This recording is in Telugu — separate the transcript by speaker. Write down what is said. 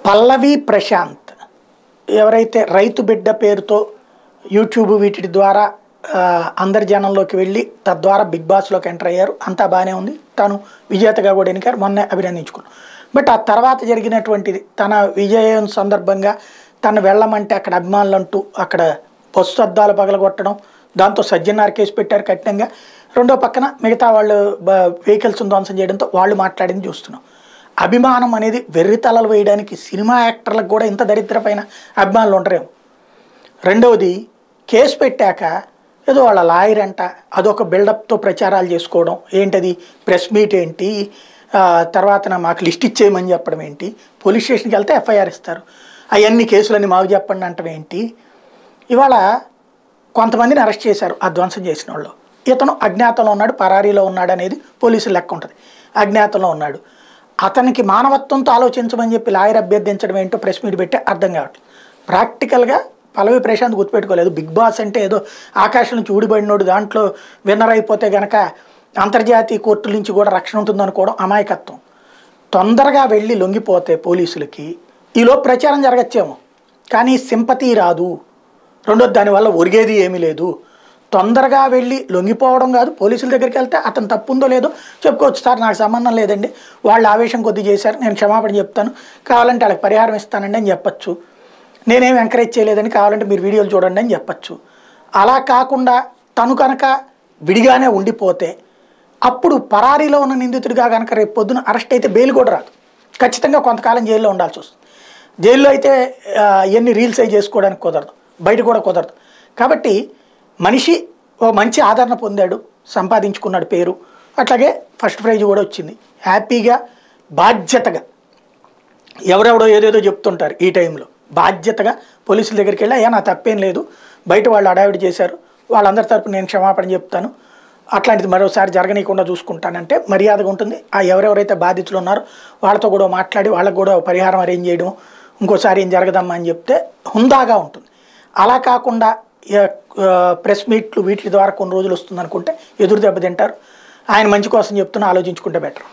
Speaker 1: పల్లవి ప్రశాంత్ ఎవరైతే రైతు బిడ్డ పేరుతో యూట్యూబ్ వీటి ద్వారా అందరి జనంలోకి వెళ్ళి తద్వారా బిగ్ బాస్లోకి ఎంటర్ అయ్యారు. అంతా బాగానే ఉంది. తను విజేతగా కూడా ఎన్నికారు, మొన్నే అభినందించుకున్నాను. బట్ ఆ తర్వాత జరిగినటువంటిది తన విజయం సందర్భంగా తను వెళ్ళమంటే అక్కడ అభిమానులు అంటూ అక్కడ బస్సు అద్దాలు పగలగొట్టడం, దాంతో సజ్జనార్ కేసు పెట్టారు కఠినంగా. రెండో పక్కన మిగతా వాళ్ళు వెహికల్స్ని ధ్వంసం చేయడంతో వాళ్ళు మాట్లాడింది చూస్తున్నాం. అభిమానం అనేది వెర్రితలలు వేయడానికి సినిమా యాక్టర్లకు కూడా ఇంత దరిద్రపైన అభిమానులు ఉంటారేమో. రెండవది కేసు పెట్టాక ఏదో వాళ్ళ లాయర్ అంట అదొక బిల్డప్తో ప్రచారాలు చేసుకోవడం ఏంటది, ప్రెస్ మీట్ ఏంటి, తర్వాత మాకు లిస్ట్ ఇచ్చేయమని చెప్పడం ఏంటి, పోలీస్ స్టేషన్కి వెళ్తే ఎఫ్ఐఆర్ ఇస్తారు, అవన్నీ కేసులన్నీ మాకు చెప్పండి అంటం ఏంటి. ఇవాళ కొంతమందిని అరెస్ట్ చేశారు ఆ ధ్వంసం చేసిన వాళ్ళు. ఇతను అజ్ఞాతంలో ఉన్నాడు, పరారీలో ఉన్నాడు అనేది పోలీసులు లెక్క ఉంటుంది. అజ్ఞాతంలో ఉన్నాడు. అతనికి మానవత్వంతో ఆలోచించమని చెప్పి లాయర్ అభ్యర్థించడం ఏంటో ప్రెస్ మీట్ పెట్టి అర్థం కావట్లేదు. ప్రాక్టికల్గా పల్లవి ప్రశాంత్ గుర్తుపెట్టుకోలేదు. బిగ్ బాస్ అంటే ఏదో ఆకాశం నుంచి ఊడిపడినోడు, దాంట్లో విన్నర్ అయిపోతే గనక అంతర్జాతీయ కోర్టుల నుంచి కూడా రక్షణ ఉంటుందనుకోవడం అమాయకత్వం. తొందరగా వెళ్ళి లొంగిపోతే పోలీసులకి ఈలో ప్రచారం జరగచ్చేమో, కానీ సింపతి రాదు. రెండోది దానివల్ల ఒరిగేది ఏమీ లేదు. తొందరగా వెళ్ళి లొంగిపోవడం కాదు, పోలీసుల దగ్గరికి వెళ్తే అతను తప్పు ఉందో లేదో చెప్పుకోవచ్చు. సార్ నాకు సంబంధం లేదండి, వాళ్ళు ఆవేశం కొద్ది చేశారు, నేను క్షమాపణ చెప్తాను, కావాలంటే వాళ్ళకి పరిహారం ఇస్తానండి అని చెప్పచ్చు. నేనేం ఎంకరేజ్ చేయలేదని, కావాలంటే మీరు వీడియోలు చూడండి అని చెప్పచ్చు. అలా కాకుండా తను కనుక విడిగానే ఉండిపోతే అప్పుడు పరారీలో ఉన్న నిందితుడిగా కనుక రేపు పొద్దున అరెస్ట్ అయితే బెయిల్ కూడా రాదు. ఖచ్చితంగా కొంతకాలం జైల్లో ఉండాల్సి వస్తుంది. జైల్లో అయితే ఎన్ని రీల్స్ అవి చేసుకోవడానికి కుదరదు, బయట కూడా కుదరదు. కాబట్టి మనిషి ఓ మంచి ఆదరణ పొందాడు, సంపాదించుకున్నాడు పేరు, అట్లాగే ఫస్ట్ ప్రైజ్ కూడా వచ్చింది. హ్యాపీగా బాధ్యతగా ఎవరెవడో ఏదేదో చెప్తుంటారు ఈ టైంలో, బాధ్యతగా పోలీసుల దగ్గరికి వెళ్ళి అయ్యా నా తప్పేం లేదు, బయట వాళ్ళు అడావిడి చేశారు, వాళ్ళందరి తరపున నేను క్షమాపణ చెప్తాను, అట్లాంటిది మరోసారి జరగనీయకుండా చూసుకుంటానంటే మర్యాదగా ఉంటుంది. ఆ ఎవరెవరైతే బాధితులు ఉన్నారో వాళ్ళతో కూడా మాట్లాడి వాళ్ళకు కూడా పరిహారం అరేంజ్ చేయడం, ఇంకోసారి ఏం జరగదమ్మా అని చెప్తే హుందాగా ఉంటుంది. అలా కాకుండా ప్రెస్ మీట్లు వీటి ద్వారా కొన్ని రోజులు వస్తుంది అనుకుంటే ఎదురు దెబ్బతింటారు. ఆయన మంచి కోసం చెప్తున్నా, ఆలోచించుకుంటే బెటర్.